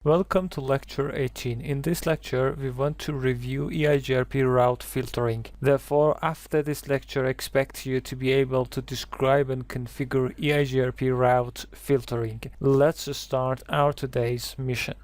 Welcome to lecture 18. In this lecture, we want to review EIGRP route filtering. Therefore, after this lecture, expect you to be able to describe and configure EIGRP route filtering. Let's start our today's mission.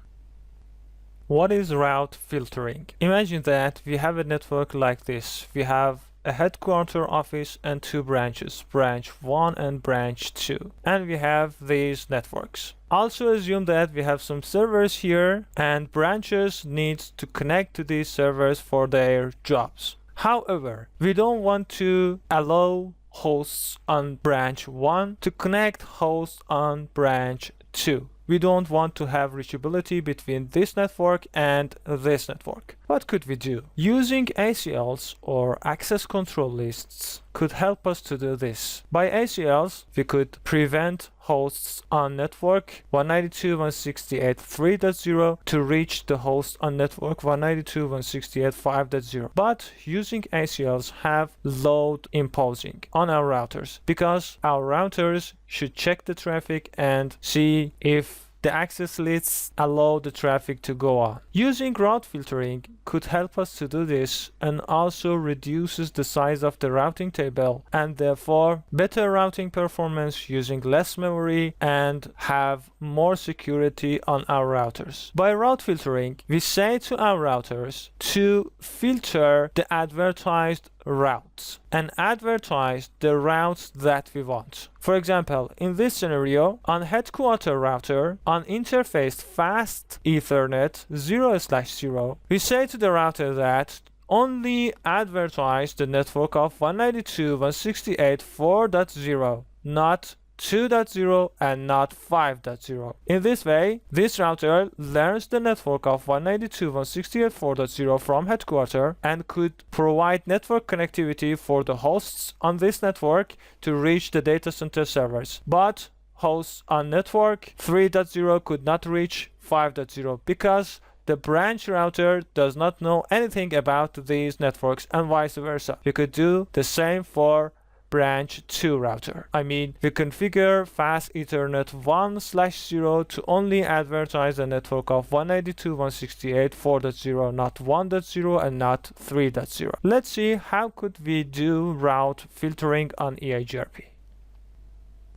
What is route filtering? Imagine that we have a network like this. We have a headquarter office and two branches, branch 1 and branch 2, and we have these networks. Also assume that we have some servers here and branches need to connect to these servers for their jobs. However, we don't want to allow hosts on branch 1 to connect hosts on branch 2. We don't want to have reachability between this network and this network. What could we do? Using ACLs or access control lists could help us to do this. By ACLs, we could prevent hosts on network 192.168.3.0 to reach the host on network 192.168.5.0. But using ACLs have load imposing on our routers because our routers should check the traffic and see if the access lists allow the traffic to go on. Using route filtering could help us to do this and also reduces the size of the routing table and therefore better routing performance using less memory and have more security on our routers. By route filtering, we say to our routers to filter the advertised routes and advertise the routes that we want. For example, in this scenario, on headquarter router, on interface fast Ethernet 0/0, we say to the router that only advertise the network of 192.168.4.0, not 2.0 and not 5.0. In this way, this router learns the network of 192.168.4.0 from headquarter and could provide network connectivity for the hosts on this network to reach the data center servers. But hosts on network 3.0 could not reach 5.0 because the branch router does not know anything about these networks and vice versa. We could do the same for branch 2 router. We configure fast Ethernet 1/0 to only advertise the network of 192.168.4.0, not 1.0 and not 3.0. Let's see how could we do route filtering on EIGRP.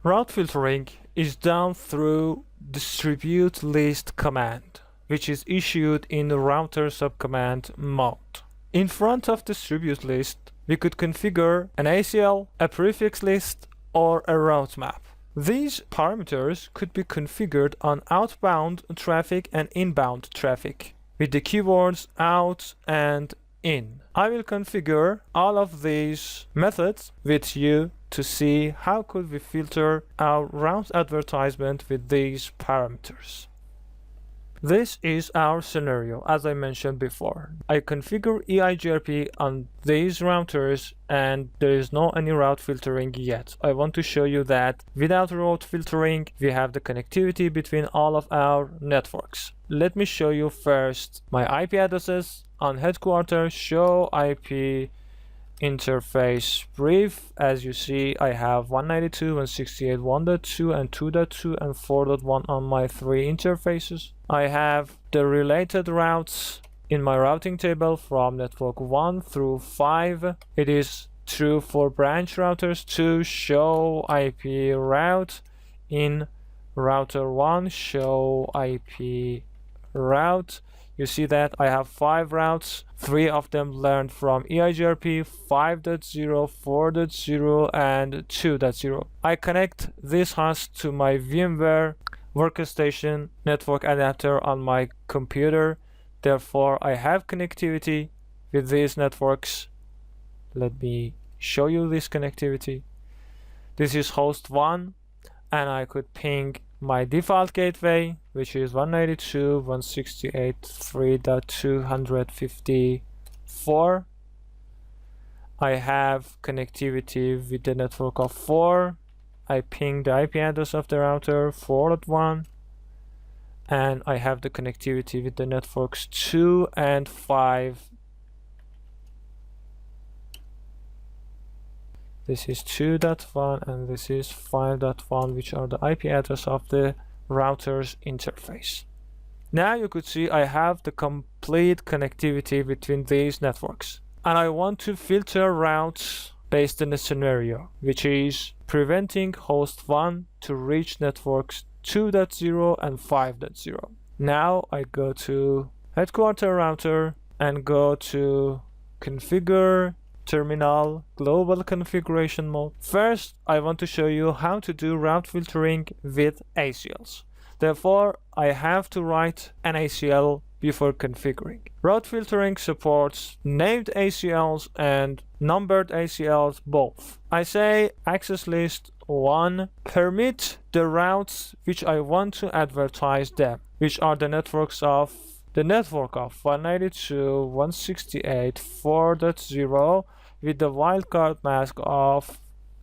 Route filtering is done through distribute list command, which is issued in the router subcommand mode. In front of distribute list, we could configure an ACL, a prefix list, or a route map. These parameters could be configured on outbound traffic and inbound traffic with the keywords out and in. I will configure all of these methods with you to see how could we filter our route advertisement with these parameters. This is our scenario, as I mentioned before. I configure EIGRP on these routers and there is no any route filtering yet. I want to show you that without route filtering, we have the connectivity between all of our networks. Let me show you first my IP addresses on headquarters, show IP interface brief. As you see, I have 192.168.1.2 and 2.2 and 4.1 on my three interfaces. I have the related routes in my routing table from network 1 through 5. It is true for branch routers to show IP route in router 1, show IP route. You see that I have 5 routes, 3 of them learned from EIGRP, 5.0, 4.0, and 2.0. I connect this host to my VMware workstation network adapter on my computer. Therefore, I have connectivity with these networks. Let me show you this connectivity. This is host 1, and I could ping my default gateway, which is 192.168.3.254. I have connectivity with the network of 4. I ping the IP address of the router 4.1, and I have the connectivity with the networks 2 and 5. This is 2.1 and this is 5.1, which are the IP address of the router's interface. Now you could see I have the complete connectivity between these networks. And I want to filter routes based on a scenario, which is preventing host 1 to reach networks 2.0 and 5.0. Now I go to headquarter router and go to configure terminal global configuration mode. First, I want to show you how to do route filtering with ACLs. Therefore, I have to write an ACL before configuring. Route filtering supports named ACLs and numbered ACLs both. I say access list 1 permit the routes which I want to advertise them, which are the network of 192.168.4.0 with the wildcard mask of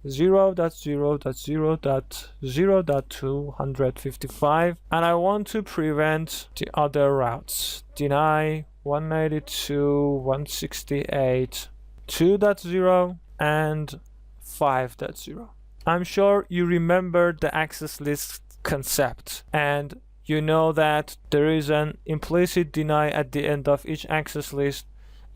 0.0.0.0.255, and I want to prevent the other routes. Deny 192.168.2.0 and 5.0. I'm sure you remember the access list concept, and you know that there is an implicit deny at the end of each access list,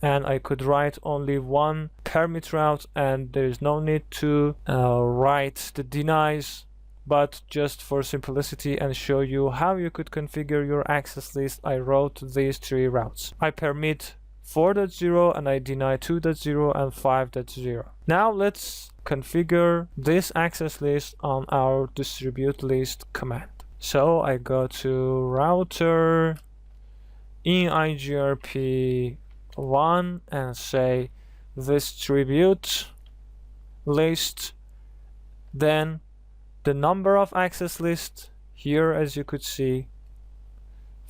and I could write only one permit route, and there is no need to write the denies. But just for simplicity and show you how you could configure your access list, I wrote these 3 routes. I permit 4.0 and I deny 2.0 and 5.0. Now let's configure this access list on our distribute list command. So I go to router in IGRP 1 and say distribute list, then the number of access list here, as you could see,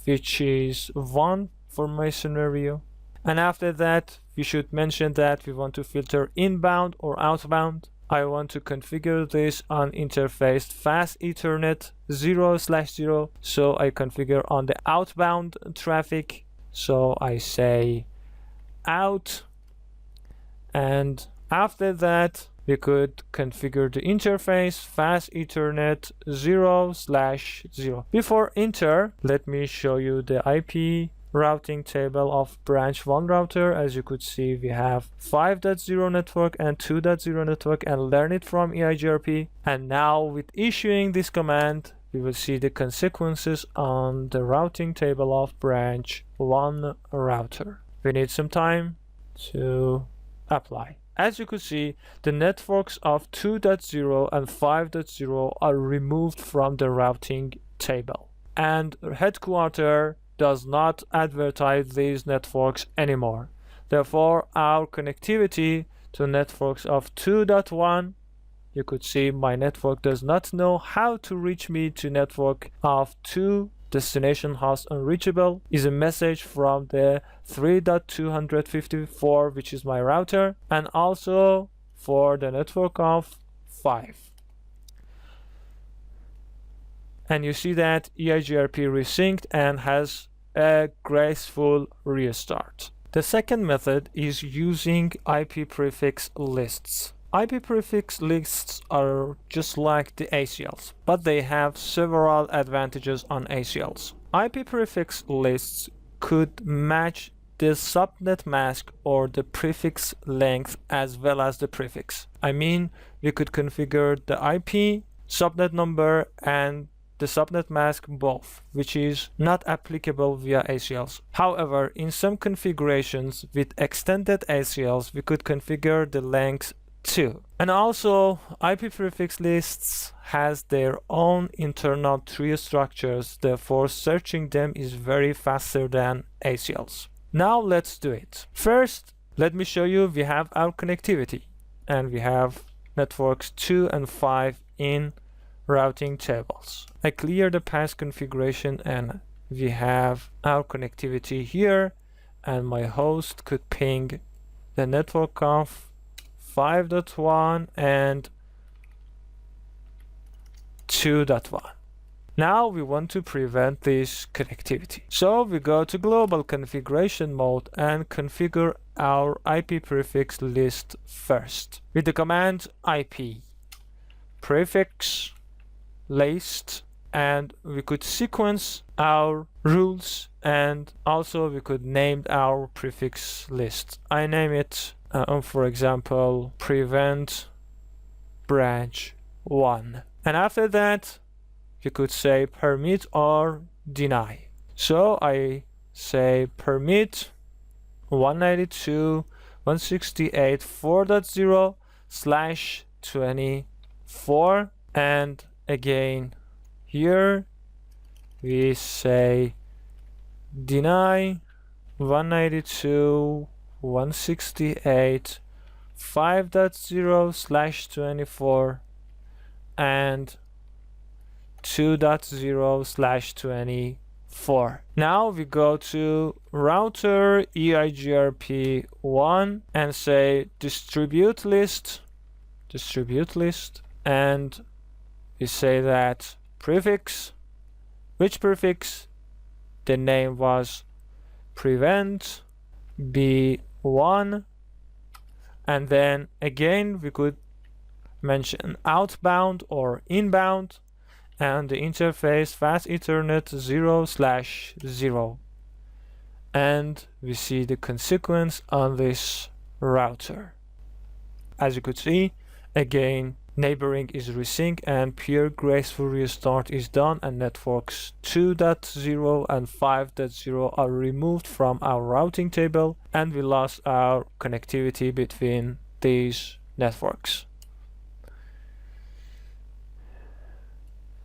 which is 1 for my scenario. And after that, we should mention that we want to filter inbound or outbound. I want to configure this on interface fast Ethernet 0/0, so I configure on the outbound traffic. So I say out, and after that we could configure the interface fast Ethernet 0/0. Before enter, let me show you the IP routing table of branch 1 router. As you could see, we have 5.0 network and 2.0 network, and learn it from EIGRP. And now with issuing this command, we will see the consequences on the routing table of branch 1 router. We need some time to apply. As you could see, the networks of 2.0 and 5.0 are removed from the routing table, and headquarter does not advertise these networks anymore. Therefore, our connectivity to networks of 2.1, you could see my network does not know how to reach me to network of 2 destination host unreachable, is a message from the 3.254, which is my router, and also for the network of 5. And you see that EIGRP resynced and has a graceful restart. The second method is using IP prefix lists. IP prefix lists are just like the ACLs, but they have several advantages on ACLs. IP prefix lists could match the subnet mask or the prefix length as well as the prefix. I mean, we could configure the IP, subnet number, and the subnet mask both, which is not applicable via ACLs. However, in some configurations with extended ACLs, we could configure the length too. And also, IP prefix lists has their own internal tree structures, therefore searching them is very faster than ACLs. Now let's do it. First, let me show you we have our connectivity, and we have networks 2 and 5 in routing tables. I clear the past configuration and we have our connectivity here, and my host could ping the network of 5.1 and 2.1. Now we want to prevent this connectivity. So we go to global configuration mode and configure our IP prefix list first with the command IP prefix list and we could sequence our rules, and also we could name our prefix list. I name it, for example, prevent branch 1. And after that, you could say permit or deny. So I say permit 192.168.4.0/24, and again here we say deny 192.168.5.0/24 and 2.0/24. Now we go to router EIGRP1 and say distribute list, and we say that prefix, which prefix? The name was prevent B1, and then again we could mention outbound or inbound, and the interface fast Ethernet 0/0, and we see the consequence on this router. As you could see, again neighboring is resync and pure graceful restart is done, and networks 2.0 and 5.0 are removed from our routing table, and we lost our connectivity between these networks.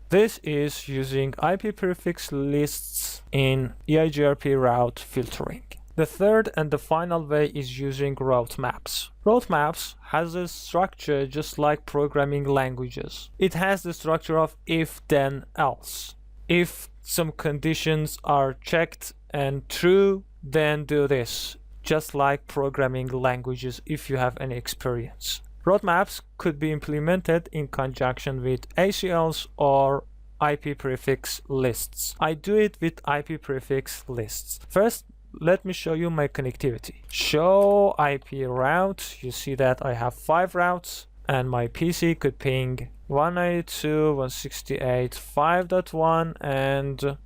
This is using IP prefix lists in EIGRP route filtering. The third and the final way is using route maps. Route maps has a structure just like programming languages. It has the structure of if then else. If some conditions are checked and true, then do this, just like programming languages if you have any experience. Route maps could be implemented in conjunction with Acls or IP prefix lists. I do it with IP prefix lists. First, let me show you my connectivity. Show IP route. You see that I have 5 routes, and my PC could ping 192.168.5.1 and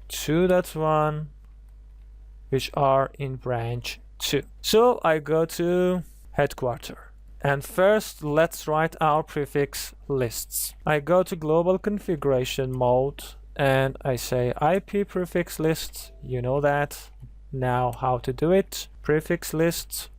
2.1, which are in branch 2. So I go to headquarters, and first let's write our prefix lists. I go to global configuration mode and I say IP prefix list. You know that now how to do it. Prefix list,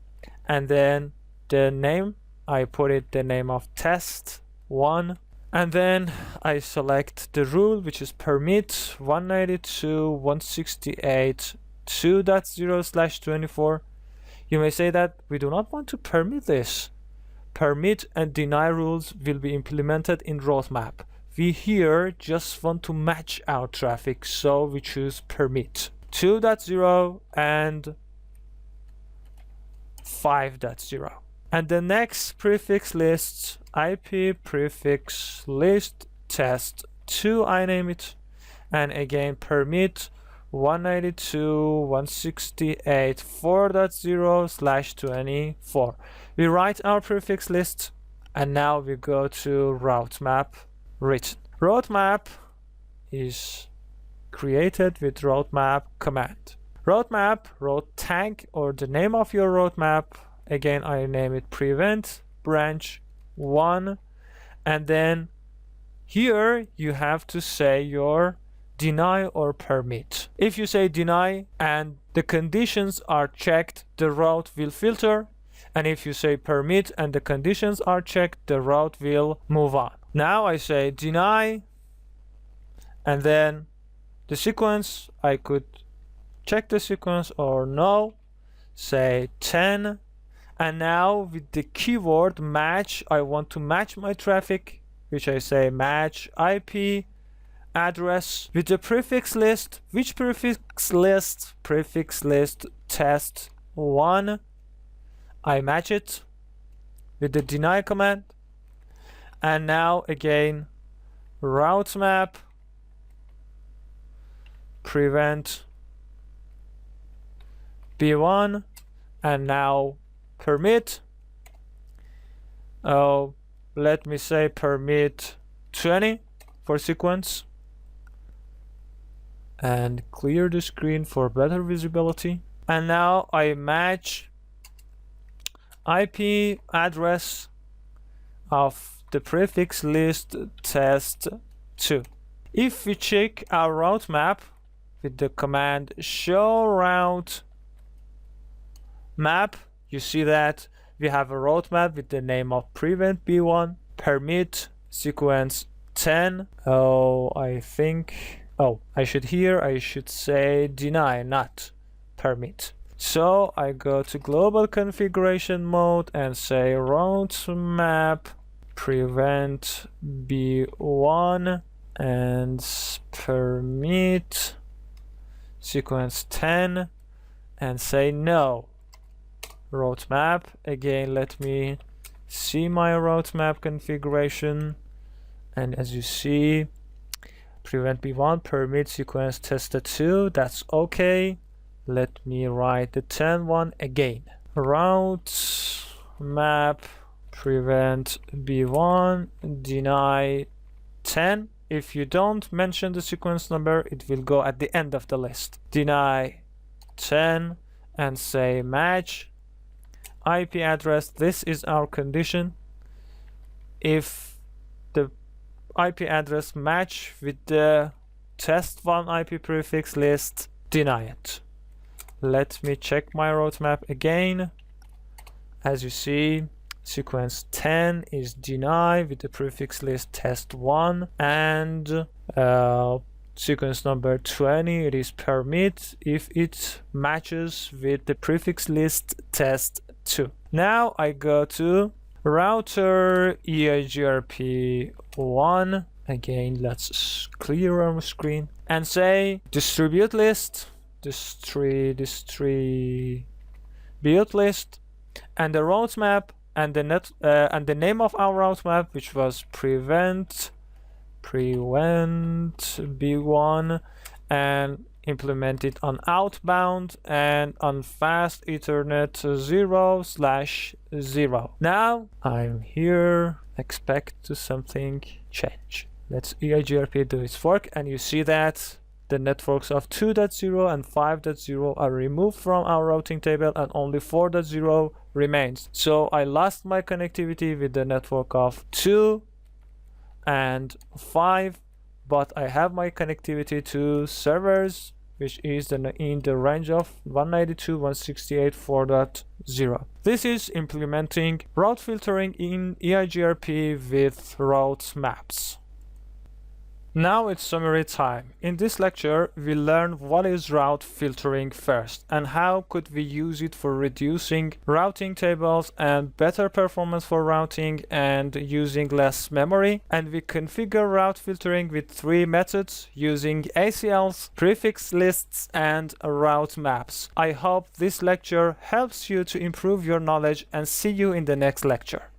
and then the name, I put it the name of test 1, and then I select the rule, which is permit 192.168.2.0/24. You may say that we do not want to permit this. Permit and deny rules will be implemented in roadmap. We here just want to match our traffic, so we choose permit 2.0 and 5.0. And the next prefix list, IP prefix list test 2, I name it, and again permit 192.168.4.0/24. We write our prefix list, and now we go to route map written. Route map is created with route map command. Route map, route tag, or the name of your route map, again I name it prevent branch 1, and then here you have to say your deny or permit. If you say deny and the conditions are checked, the route will filter, and if you say permit and the conditions are checked, the route will move on. Now I say deny, and then the sequence, I could check the sequence or no, say 10, and now with the keyword match, I want to match my traffic, which I say match IP address with the prefix list. Which prefix list? Prefix list test 1. I match it with the deny command, and now again route map prevent B1, and now permit let me say permit 20 for sequence and clear the screen for better visibility. And now I match IP address of the prefix list test2. If we check our route map with the command show route map, you see that we have a route map with the name of prevent b1 permit sequence 10. I should say deny, not permit. So I go to global configuration mode and say route map prevent b1 and permit sequence 10 and say no. Route map, again let me see my route map configuration, and as you see, prevent b1 permit sequence tested 2, that's okay. Let me write the 10 one again. Route map prevent b1 deny 10. If you don't mention the sequence number, it will go at the end of the list. Deny 10 and say match IP address. This is our condition. If the IP address match with the test1 IP prefix list, deny it. Let me check my route map again. As you see, sequence 10 is deny with the prefix list test1, and sequence number 20 it is permit if it matches with the prefix list test2. Now I go to router EIGRP1. Again, let's clear our screen and say distribute list, distribute list, and the route map and the name of our route map, which was prevent b1, and implement it on outbound and on fast Ethernet 0/0. Now I'm here, expect to something change. Let's EIGRP do its work, and you see that the networks of 2.0 and 5.0 are removed from our routing table and only 4.0 remains. So I lost my connectivity with the network of 2 and 5, but I have my connectivity to servers, which is in the range of 192.168.4.0. This is implementing route filtering in EIGRP with route maps. Now it's summary time. In this lecture, we learned what is route filtering first and how could we use it for reducing routing tables and better performance for routing and using less memory. And we configure route filtering with 3 methods using Acls, prefix lists, and route maps. I hope this lecture helps you to improve your knowledge, and see you in the next lecture.